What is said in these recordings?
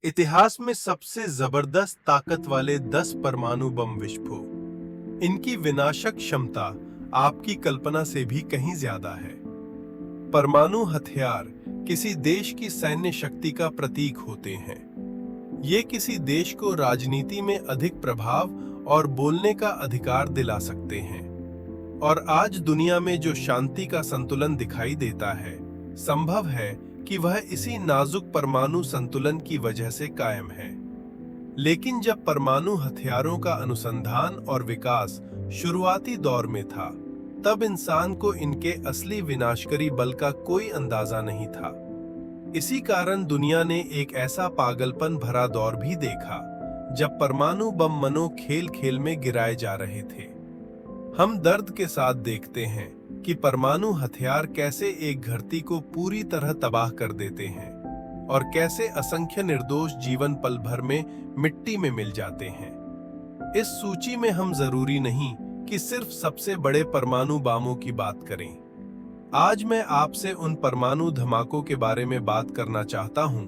इतिहास में सबसे जबरदस्त ताकत वाले 10 परमाणु बम विस्फोट। इनकी विनाशक क्षमता आपकी कल्पना से भी कहीं ज्यादा है। परमाणु हथियार किसी देश की सैन्य शक्ति का प्रतीक होते हैं। ये किसी देश को राजनीति में अधिक प्रभाव और बोलने का अधिकार दिला सकते हैं। और आज दुनिया में जो शांति का संतुलन दिखाई देता है, संभव है कि वह इसी नाजुक परमाणु संतुलन की वजह से कायम है। लेकिन जब परमाणु हथियारों का अनुसंधान और विकास शुरुआती दौर में था, तब इंसान को इनके असली विनाशकारी बल का कोई अंदाजा नहीं था। इसी कारण दुनिया ने एक ऐसा पागलपन भरा दौर भी देखा, जब परमाणु बम मनो खेल खेल में गिराए जा रहे थे। हम दर्द के साथ देखते हैं कि परमाणु हथियार कैसे एक धरती को पूरी तरह तबाह कर देते हैं और कैसे असंख्य निर्दोष जीवन पल भर में मिट्टी में मिल जाते हैं। इस सूची में हम जरूरी नहीं कि सिर्फ सबसे बड़े परमाणु बमों की बात करें। आज मैं आपसे उन परमाणु धमाकों के बारे में बात करना चाहता हूं,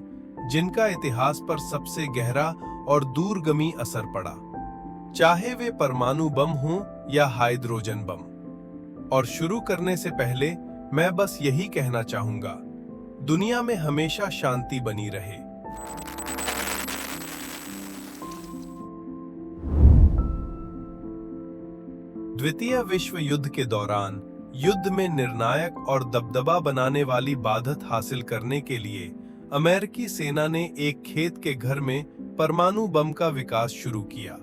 जिनका इतिहास पर सबसे गहरा और दूरगामी असर पड़ा, चाहे वे परमाणु बम हों या हाइड्रोजन बम। और शुरू करने से पहले मैं बस यही कहना चाहूंगा, दुनिया में हमेशा शांति बनी रहे। द्वितीय विश्व युद्ध के दौरान युद्ध में निर्णायक और दबदबा बनाने वाली बाधत हासिल करने के लिए अमेरिकी सेना ने एक खेत के घर में परमाणु बम का विकास शुरू किया।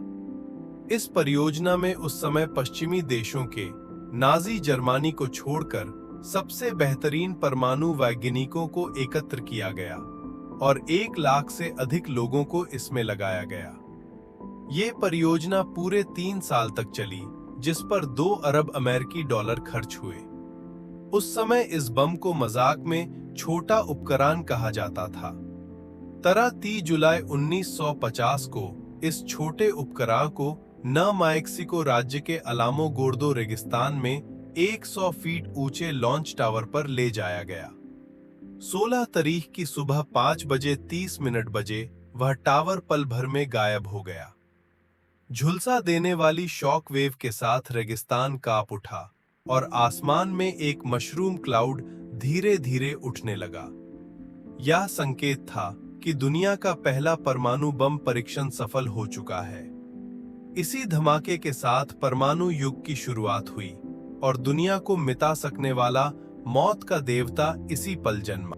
इस परियोजना में उस समय पश्चिमी देशों के नाजी जर्मनी को छोड़कर सबसे बेहतरीन परमाणु वैज्ञानिकों को एकत्र किया गया और 1 लाख से अधिक लोगों को इसमें लगाया गया। ये परियोजना पूरे 3 साल तक चली, जिस पर 2 अरब अमेरिकी डॉलर खर्च हुए। उस समय इस बम को मजाक में छोटा उपकरण कहा जाता था। 30 जुलाई 1950 को इस छोटे उपकरण को मैक्सिको राज्य के अलामो गोर्दो रेगिस्तान में 100 फीट ऊंचे लॉन्च टावर पर ले जाया गया। 16 तारीख की सुबह 5:30 बजे वह टावर पल भर में गायब हो गया। झुलसा देने वाली शॉक वेव के साथ रेगिस्तान कांप उठा और आसमान में एक मशरूम क्लाउड धीरे धीरे उठने लगा। यह संकेत था कि दुनिया का पहला परमाणु बम परीक्षण सफल हो चुका है। इसी धमाके के साथ परमाणु युग की शुरुआत हुई और दुनिया को मिटा सकने वाला मौत का देवता इसी पल जन्मा।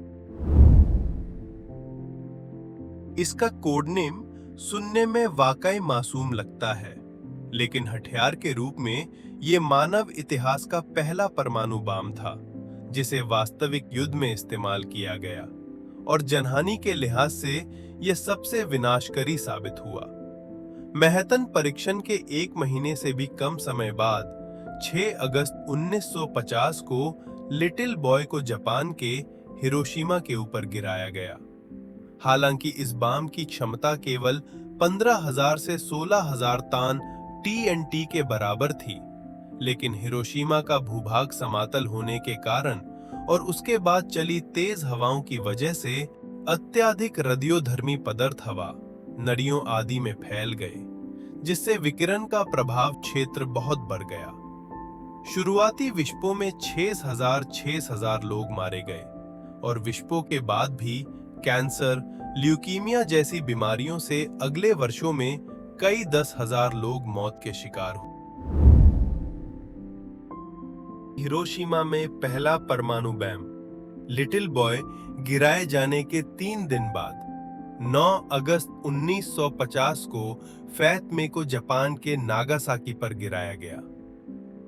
इसका कोड नेम सुनने में वाकई मासूम लगता है, लेकिन हथियार के रूप में यह मानव इतिहास का पहला परमाणु बम था, जिसे वास्तविक युद्ध में इस्तेमाल किया गया और जनहानि के लिहाज से यह सबसे विनाशकारी साबित हुआ। मैनहट्टन परीक्षण के 1 महीने से भी कम समय बाद 6 अगस्त 1950 को लिटिल बॉय को जापान के हिरोशिमा के ऊपर गिराया गया। हालांकि इस बम की क्षमता केवल 15,000 से 16,000 टन TNT के बराबर थी, लेकिन हिरोशिमा का भूभाग समतल होने के कारण और उसके बाद चली तेज हवाओं की वजह से अत्यधिक रेडियोधर्मी पदार्थ हवा, नदियों आदि में फैल गए, जिससे विकिरण का प्रभाव क्षेत्र बहुत बढ़ गया। शुरुआती विस्फोट में 6,000 लोग मारे गए और विस्फोट के बाद भी कैंसर, ल्यूकीमिया जैसी बीमारियों से अगले वर्षों में कई 10,000 लोग मौत के शिकार हुए। हिरोशिमा में पहला परमाणु बम लिटिल बॉय गिराए जाने के 3 दिन बाद 9 अगस्त 1950 को फैतमे को जापान के नागासाकी पर गिराया गया।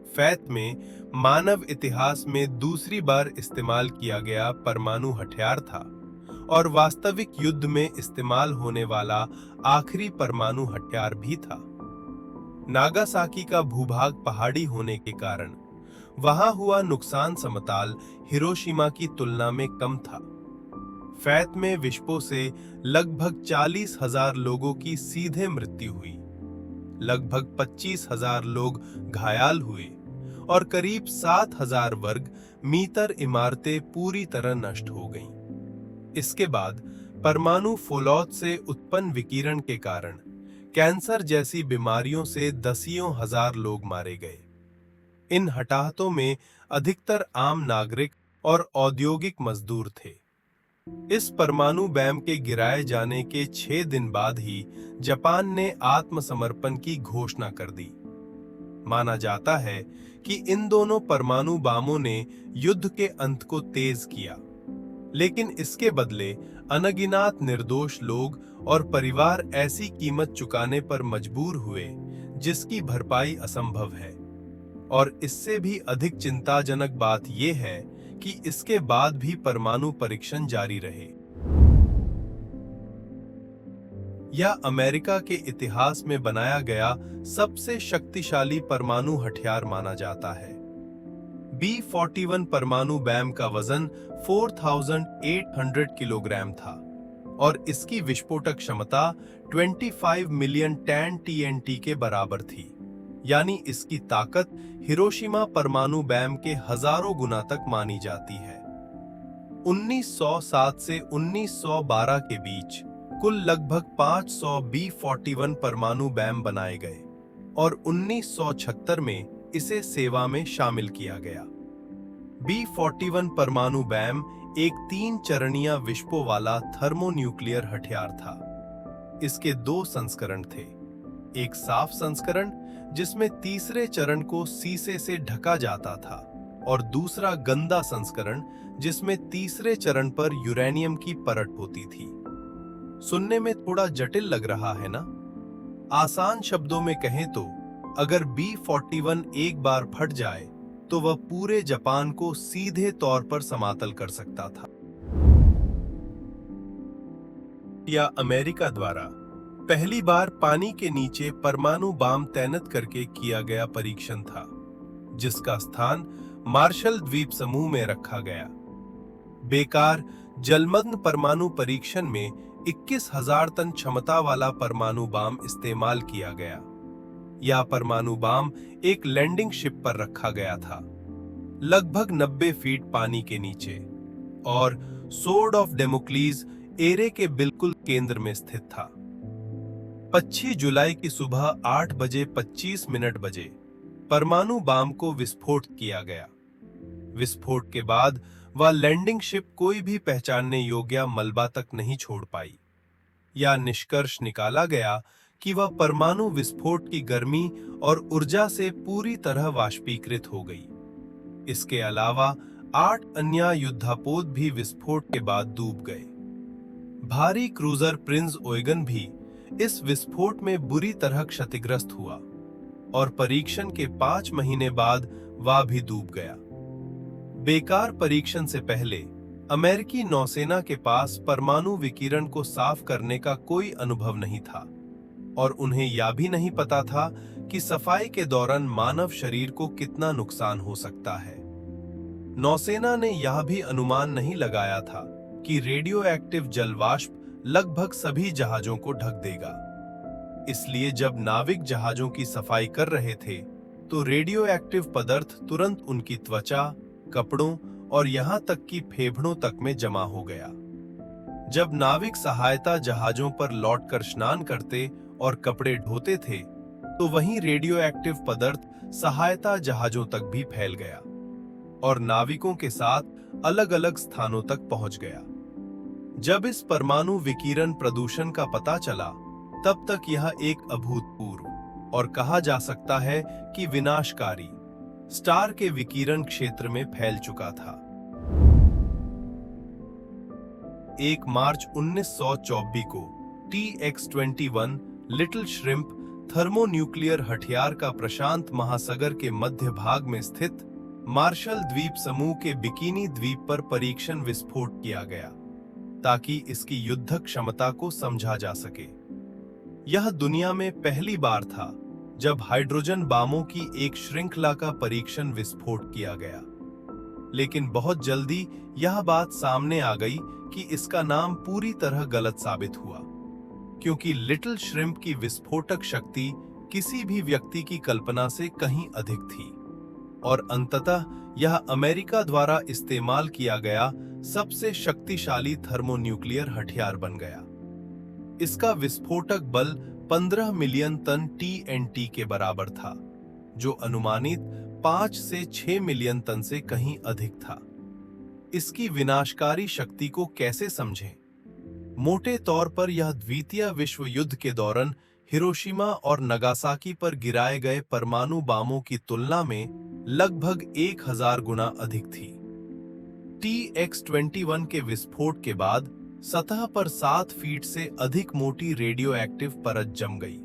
फैतमे मानव इतिहास में दूसरी बार इस्तेमाल किया गया परमाणु हथियार था और वास्तविक युद्ध में इस्तेमाल होने वाला आखिरी परमाणु हथियार भी था। नागासाकी का भूभाग पहाड़ी होने के कारण वहां हुआ नुकसान समतल हिरोशिमा की तुलना में कम था। फैतमे विस्फोट से लगभग 40,000 लोगों की सीधे मृत्यु हुई, लगभग 25,000 लोग घायल हुए और करीब 7,000 वर्ग मीटर इमारतें पूरी तरह नष्ट हो गईं। इसके बाद परमाणु फोलौद से उत्पन्न विकिरण के कारण कैंसर जैसी बीमारियों से दसियों हजार लोग मारे गए। इन हताहतों में अधिकतर आम नागरिक और औद्योगिक मजदूर थे। इस परमाणु बम के गिराए जाने के 6 दिन बाद ही जापान ने आत्मसमर्पण की घोषणा कर दी। माना जाता है कि इन दोनों परमाणु बमों ने युद्ध के अंत को तेज किया, लेकिन इसके बदले अनगिनत निर्दोष लोग और परिवार ऐसी कीमत चुकाने पर मजबूर हुए जिसकी भरपाई असंभव है। और इससे भी अधिक चिंताजनक बात यह है कि इसके बाद भी परमाणु परीक्षण जारी रहे। यह अमेरिका के इतिहास में बनाया गया सबसे शक्तिशाली परमाणु हथियार माना जाता है। B-41 परमाणु बम का वजन 4,800 किलोग्राम था और इसकी विस्फोटक क्षमता 25 मिलियन टन TNT के बराबर थी, यानी इसकी ताकत हिरोशिमा परमाणु बम के हजारों गुना तक मानी जाती है। 1907 से 1912 के बीच कुल लगभग 500 B-41 परमाणु बम बनाए गए और 1976 में इसे सेवा में शामिल किया गया। B-41 परमाणु बम एक 3 चरणीय विस्फोट वाला थर्मोन्यूक्लियर हथियार था। इसके 2 संस्करण थे, एक साफ संस्करण जिसमें तीसरे चरण को शीशे से ढका जाता था और दूसरा गंदा संस्करण जिसमें तीसरे चरण पर यूरेनियम की परत होती थी। सुनने में थोड़ा जटिल लग रहा है ना? आसान शब्दों में कहें तो अगर B-41 एक बार फट जाए तो वह पूरे जापान को सीधे तौर पर समाप्त कर सकता था। या अमेरिका द्वारा पहली बार पानी के नीचे परमाणु बम तैनात करके किया गया परीक्षण था, जिसका स्थान मार्शल द्वीप समूह में रखा गया। बेकार जलमग्न परमाणु परीक्षण में 21,000 टन क्षमता वाला परमाणु बम इस्तेमाल किया गया। यह परमाणु बम एक लैंडिंग शिप पर रखा गया था, लगभग 90 फीट पानी के नीचे, और सोर्ड ऑफ डेमोक्लीज एरे के बिल्कुल केंद्र में स्थित था। 25 जुलाई की सुबह 8:25 बजे परमाणु बम को विस्फोट किया गया। विस्फोट के बाद वह लैंडिंग शिप कोई भी पहचानने योग्य मलबा तक नहीं छोड़ पाई। यह निष्कर्ष निकाला गया कि वह परमाणु विस्फोट की गर्मी और ऊर्जा से पूरी तरह वाष्पीकृत हो गई। इसके अलावा 8 अन्य युद्धपोत भी विस्फोट के बाद डूब गए। भारी क्रूजर प्रिंस ओयगन भी इस विस्फोट में बुरी तरह क्षतिग्रस्त हुआ और परीक्षण के 5 महीने बाद वह भी डूब गया। बेकार परीक्षण से पहले अमेरिकी नौसेना के पास परमाणु विकिरण को साफ करने का कोई अनुभव नहीं था और उन्हें यह भी नहीं पता था कि सफाई के दौरान मानव शरीर को कितना नुकसान हो सकता है। नौसेना ने यह भी अनुमान नहीं लगाया था कि रेडियो एक्टिव जलवाष्प लगभग सभी जहाजों को ढक देगा। इसलिए जब नाविक जहाजों की सफाई कर रहे थे तो रेडियो एक्टिव पदार्थ तुरंत उनकी त्वचा, कपड़ों और यहां तक कि फेफड़ों तक में जमा हो गया। जब नाविक सहायता जहाजों पर लौटकर स्नान करते और कपड़े धोते थे तो वहीं रेडियो एक्टिव पदार्थ सहायता जहाजों तक भी फैल गया और नाविकों के साथ अलग-अलग स्थानों तक पहुंच गया। जब इस परमाणु विकिरण प्रदूषण का पता चला तब तक यह एक अभूतपूर्व और कहा जा सकता है कि विनाशकारी स्टार के विकिरण क्षेत्र में फैल चुका था। 1 मार्च 1924 को TX-21 लिटिल श्रिम्प थर्मोन्यूक्लियर हथियार का प्रशांत महासागर के मध्य भाग में स्थित मार्शल द्वीप समूह के बिकिनी द्वीप पर परीक्षण विस्फोट किया गया ताकि इसकी युद्धक क्षमता को समझा जा सके। यह दुनिया में पहली बार था जब हाइड्रोजन बमों की एक श्रृंखला का परीक्षण विस्फोट किया गया, लेकिन बहुत जल्दी यह बात सामने आ गई कि इसका नाम पूरी तरह गलत साबित हुआ, क्योंकि लिटिल श्रिम्प की विस्फोटक शक्ति किसी भी व्यक्ति की कल्पना से कहीं अधिक थी और अंततः यह अमेरिका द्वारा इस्तेमाल किया गया सबसे शक्तिशाली थर्मोन्यूक्लियर हथियार बन गया। इसका विस्फोटक बल 15 मिलियन टन TNT के बराबर था, जो अनुमानित 5 से 6 मिलियन टन से कहीं अधिक था। इसकी विनाशकारी शक्ति को कैसे समझें? मोटे तौर पर यह द्वितीय विश्व युद्ध के दौरान हिरोशिमा और नगासाकी पर गिराए गए परमाणु बमों की तुलना में लगभग 1000 गुना अधिक थी। TX-21 के विस्फोट के बाद सतह पर 7 फीट से अधिक मोटी रेडियोएक्टिव परत जम गई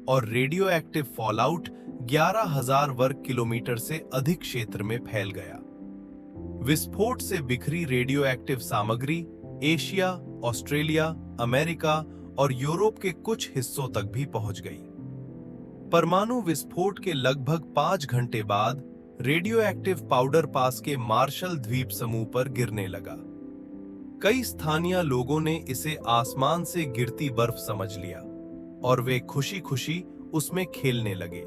और रेडियोएक्टिव फॉलआउट 11,000 वर्ग किलोमीटर से अधिक क्षेत्र में फैल गया। विस्फोट से बिखरी रेडियोएक्टिव सामग्री एशिया, ऑस्ट्रेलिया, अमेरिका और यूरोप के कुछ हिस्सों तक भी पहुंच गई। परमाणु विस्फोट के लगभग 5 घंटे बाद रेडियोएक्टिव पाउडर पास के मार्शल द्वीप समूह पर गिरने लगा। कई स्थानीय लोगों ने इसे आसमान से गिरती बर्फ समझ लिया और वे खुशी-खुशी उसमें खेलने लगे।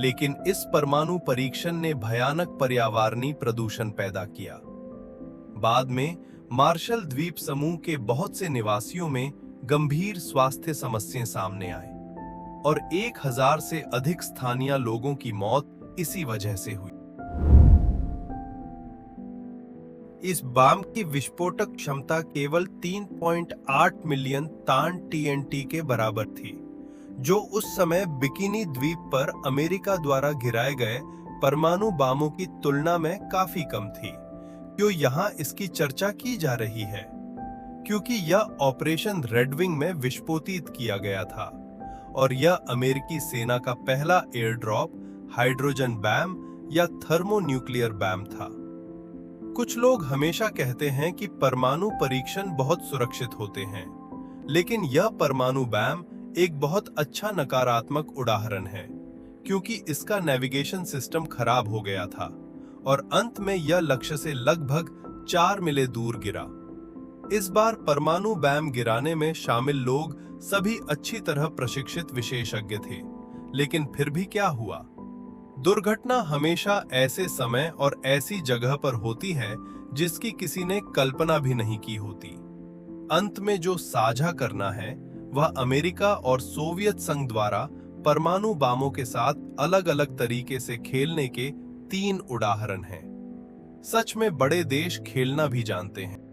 लेकिन इस परमाणु परीक्षण ने भयानक पर्यावरणीय प्रदूषण पैदा किया। बाद में मार्शल द्वीप समूह के बहुत से निवासियों में गंभीर स्वास्थ्य समस्याएं सामने आए और 1000 से अधिक स्थानीय लोगों की मौत इसी वजह से हुई। इस बम की विस्फोटक क्षमता केवल 3.8 मिलियन टन TNT के बराबर थी, जो उस समय बिकिनी द्वीप पर अमेरिका द्वारा गिराए गए परमाणु बमों की तुलना में काफी कम थी। क्यों यहाँ इसकी चर्चा की जा रही है? क्योंकि यह ऑपरेशन रेड विंग में विस्फोटित किया गया था और यह अमेरिकी सेना का पहला एयर ड्रॉप हाइड्रोजन बम या थर्मोन्यूक्लियर बम था। कुछ लोग हमेशा कहते हैं कि परमाणु परीक्षण बहुत सुरक्षित होते हैं, लेकिन यह परमाणु बम एक बहुत अच्छा नकारात्मक उदाहरण है, क्योंकि इसका नेविगेशन सिस्टम खराब हो गया था और अंत में यह लक्ष्य से लगभग 4 मील दूर गिरा। इस बार परमाणु बम गिराने में शामिल लोग सभी अच्छी तरह प्रशिक्षित विशेषज्ञ थे, लेकिन फिर भी क्या हुआ? दुर्घटना हमेशा ऐसे समय और ऐसी जगह पर होती है जिसकी किसी ने कल्पना भी नहीं की होती। अंत में जो साझा करना है वह अमेरिका और सोवियत संघ द्वारा परमाणु बमों के साथ अलग-अलग तरीके से खेलने के 3 उदाहरण हैं। सच में बड़े देश खेलना भी जानते हैं।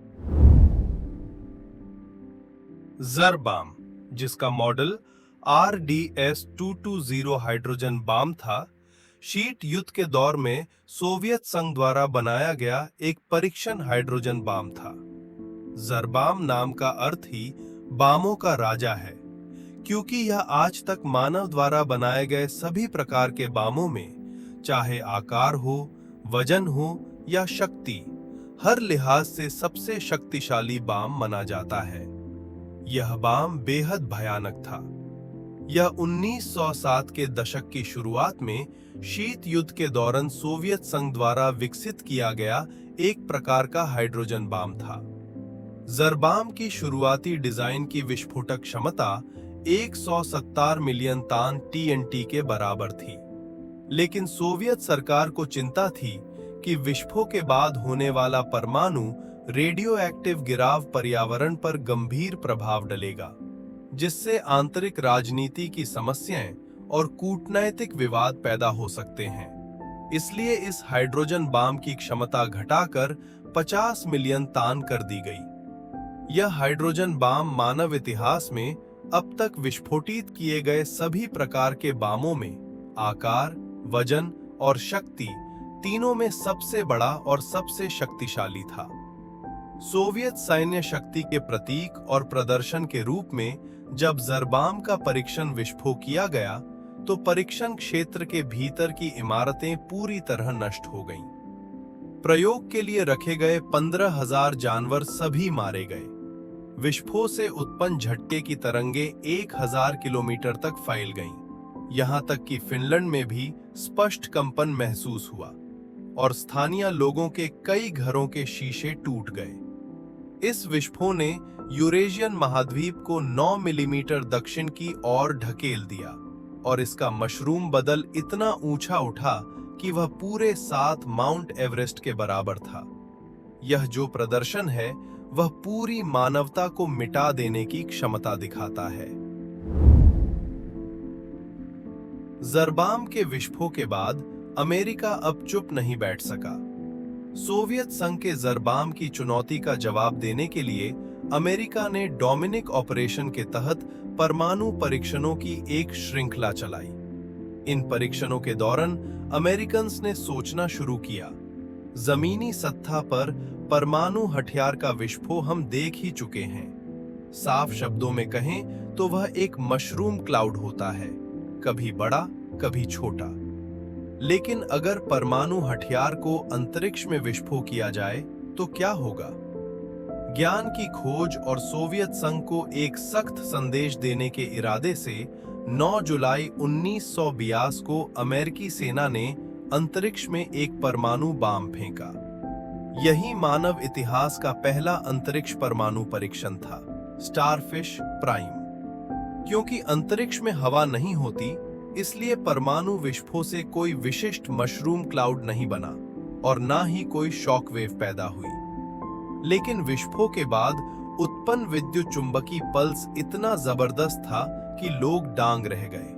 ज़र बम, जिसका मॉडल RDS-220 हाइड्रोजन बम था, शीत युद्ध के दौर में सोवियत संघ द्वारा बनाया गया एक परीक्षण हाइड्रोजन बम था। ज़र बम नाम का अर्थ ही बमों का राजा है, क्योंकि यह आज तक मानव द्वारा बनाए गए सभी प्रकार के बमों में, चाहे आकार हो, वजन हो या शक्ति, हर लिहाज से सबसे शक्तिशाली बम माना जाता है। यह बम बेहद भयानक था। यह 1907 के दशक की शुरुआत में शीत युद्ध के दौरान सोवियत संघ द्वारा विकसित किया गया एक प्रकार का हाइड्रोजन बम था। ज़र बम की शुरुआती डिजाइन की विस्फोटक क्षमता 170 मिलियन टन TNT के बराबर थी, लेकिन सोवियत सरकार को चिंता थी कि विस्फोट के बाद होने वाला परमाणु रेडियोएक्टिव गिराव पर्यावरण पर गंभीर प्रभाव डालेगा, जिससे आंतरिक राजनीति की समस्याएं और कूटनैतिक विवाद पैदा हो सकते हैं। इसलिए इस हाइड्रोजन बम की क्षमता घटाकर 50 मिलियन टन कर दी गई। यह हाइड्रोजन बम मानव इतिहास में अब तक विस्फोटित किए गए सभी प्रकार के बमों में आकार, वजन और शक्ति तीनों में सबसे बड़ा और सबसे शक्तिशाली था। सोवियत सैन्य शक्ति के प्रतीक और प्रदर्शन के रूप में जब ज़र बम का परीक्षण विस्फोट किया गया, तो परीक्षण क्षेत्र के भीतर की इमारतें पूरी तरह नष्ट हो गईं। प्रयोग के लिए रखे गए 15,000 जानवर सभी मारे गए। विस्फोट से उत्पन्न झटके की तरंगे 1000 किलोमीटर तक फैल गईं। यहां तक कि फिनलैंड में भी स्पष्ट कंपन महसूस हुआ और स्थानीय लोगों के कई घरों के शीशे टूट गए। इस विस्फोट ने यूरेशियन महाद्वीप को 9 मिलीमीटर दक्षिण की ओर ढकेल दिया और इसका मशरूम बदल इतना ऊंचा उठा कि वह पूरे 7 माउंट एवरेस्ट के बराबर था। यह जो प्रदर्शन है वह पूरी मानवता को मिटा देने की क्षमता दिखाता है। जरबाम के विस्फोट के बाद अमेरिका अब चुप नहीं बैठ सका। सोवियत संघ के जरबाम की चुनौती का जवाब देने के लिए अमेरिका ने डोमिनिक ऑपरेशन के तहत परमाणु परीक्षणों की एक श्रृंखला चलाई। इन परीक्षणों के दौरान अमेरिकन्स ने सोचना शुरू किया, जमीनी सतह पर परमाणु हथियार का विस्फोट हम देख ही चुके हैं। साफ शब्दों में कहें तो वह एक मशरूम क्लाउड होता है, कभी बड़ा कभी छोटा। लेकिन अगर परमाणु हथियार को अंतरिक्ष में विस्फोट किया जाए तो क्या होगा? ज्ञान की खोज और सोवियत संघ को एक सख्त संदेश देने के इरादे से 9 जुलाई 1982 को अमेरिकी सेना ने अंतरिक्ष में एक परमाणु बम फेंका। यही मानव इतिहास का पहला अंतरिक्ष परमाणु परीक्षण था, स्टारफिश प्राइम। क्योंकि अंतरिक्ष में हवा नहीं होती, इसलिए परमाणु विस्फोट से कोई विशिष्ट मशरूम क्लाउड नहीं बना और ना ही कोई शॉकवेव पैदा हुई। लेकिन विस्फोट के बाद उत्पन्न विद्युत चुंबकीय पल्स इतना जबरदस्त था कि लोग दंग रह गए।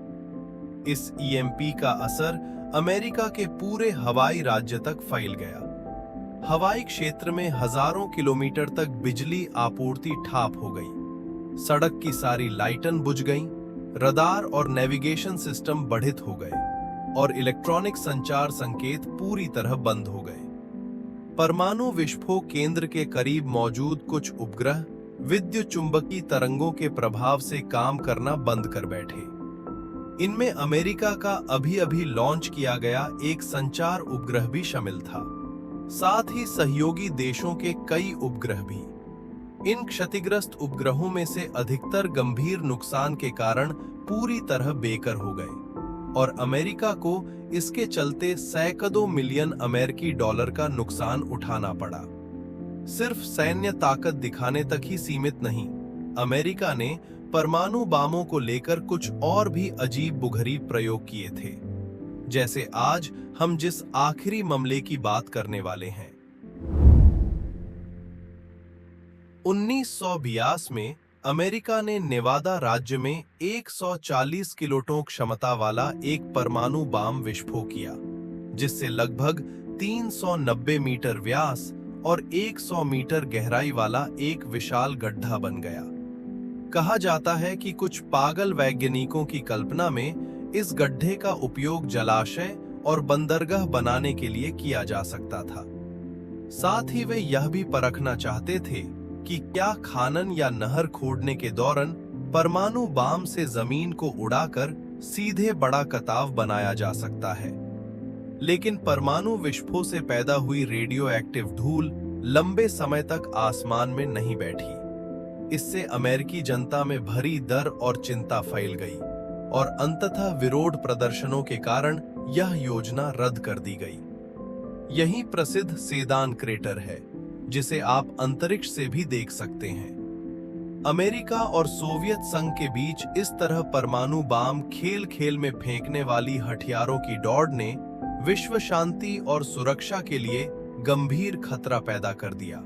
इस ईएमपी का असर अमेरिका के पूरे हवाई राज्य तक फैल गया। हवाई क्षेत्र में हजारों किलोमीटर तक बिजली आपूर्ति ठप हो गई, सड़क की सारी लाइटें बुझ गईं, रडार और नेविगेशन सिस्टम बाधित हो गए और इलेक्ट्रॉनिक संचार संकेत पूरी तरह बंद हो गए। परमाणु विस्फोट केंद्र के करीब मौजूद कुछ उपग्रह विद्युत चुंबकीय तरंगों के प्रभाव से काम करना बंद कर बैठे। इनमें अमेरिका का अभी-अभी लॉन्च किया गया एक संचार उपग्रह भी शामिल था, साथ ही सहयोगी देशों के कई उपग्रह भी। इन क्षतिग्रस्त उपग्रहों में से अधिकतर गंभीर नुकसान के कारण पूरी तरह बेकार हो गए और अमेरिका को इसके चलते सैकड़ों मिलियन अमेरिकी डॉलर का नुकसान उठाना पड़ा। सिर्फ सैन्य ताकत दिखाने तक ही सीमित नहीं, अमेरिका ने परमाणु बमों को लेकर कुछ और भी अजीब बुघरीब प्रयोग किए थे, जैसे आज हम जिस आखिरी मामले की बात करने वाले हैं। 1982 में अमेरिका ने नेवादा राज्य में 140 किलोटन क्षमता वाला एक परमाणु बम विस्फोट किया, जिससे लगभग 390 मीटर व्यास और 100 मीटर गहराई वाला एक विशाल गड्ढा बन गया। कहा जाता है कि कुछ पागल वैज्ञानिकों की कल्पना में इस गड्ढे का उपयोग जलाशय और बंदरगाह बनाने के लिए किया जा सकता था। साथ ही वे यह भी परखना चाहते थे कि क्या खनन या नहर खोदने के दौरान परमाणु बम से जमीन को उड़ाकर सीधे बड़ा कताव बनाया जा सकता है। लेकिन परमाणु विस्फोट से पैदा हुई रेडियो एक्टिव धूल लंबे समय तक आसमान में नहीं बैठी। इससे अमेरिकी जनता में भरी डर और चिंता फैल गई और अंततः विरोध प्रदर्शनों के कारण यह योजना रद्द कर दी गई। यही प्रसिद्ध सेदान क्रेटर है, जिसे आप अंतरिक्ष से भी देख सकते हैं। अमेरिका और सोवियत संघ के बीच इस तरह परमाणु बम खेल-खेल में फेंकने वाली हथियारों की दौड़ ने विश्व शांति और सुरक्षा के लिए गंभीर खतरा पैदा कर दिया।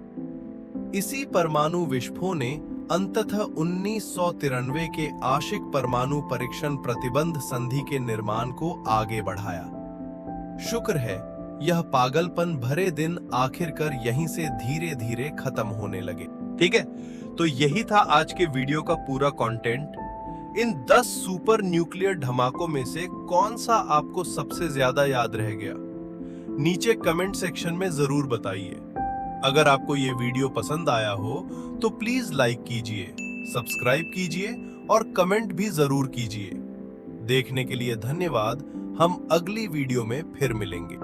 इसी परमाणु विस्फोट ने अंततः 1993 के आशिक परमाणु परीक्षण प्रतिबंध संधि के निर्माण को आगे बढ़ाया। शुक्र है यह पागलपन भरे दिन आखिरकार यहीं से धीरे धीरे खत्म होने लगे। ठीक है, तो यही था आज के वीडियो का पूरा कंटेंट। इन 10 सुपर न्यूक्लियर धमाकों में से कौन सा आपको सबसे ज्यादा याद रह गया? नीचे कमेंट सेक्शन में जरूर बताइए। अगर आपको ये वीडियो पसंद आया हो तो प्लीज लाइक कीजिए, सब्सक्राइब कीजिए और कमेंट भी जरूर कीजिए। देखने के लिए धन्यवाद। हम अगली वीडियो में फिर मिलेंगे।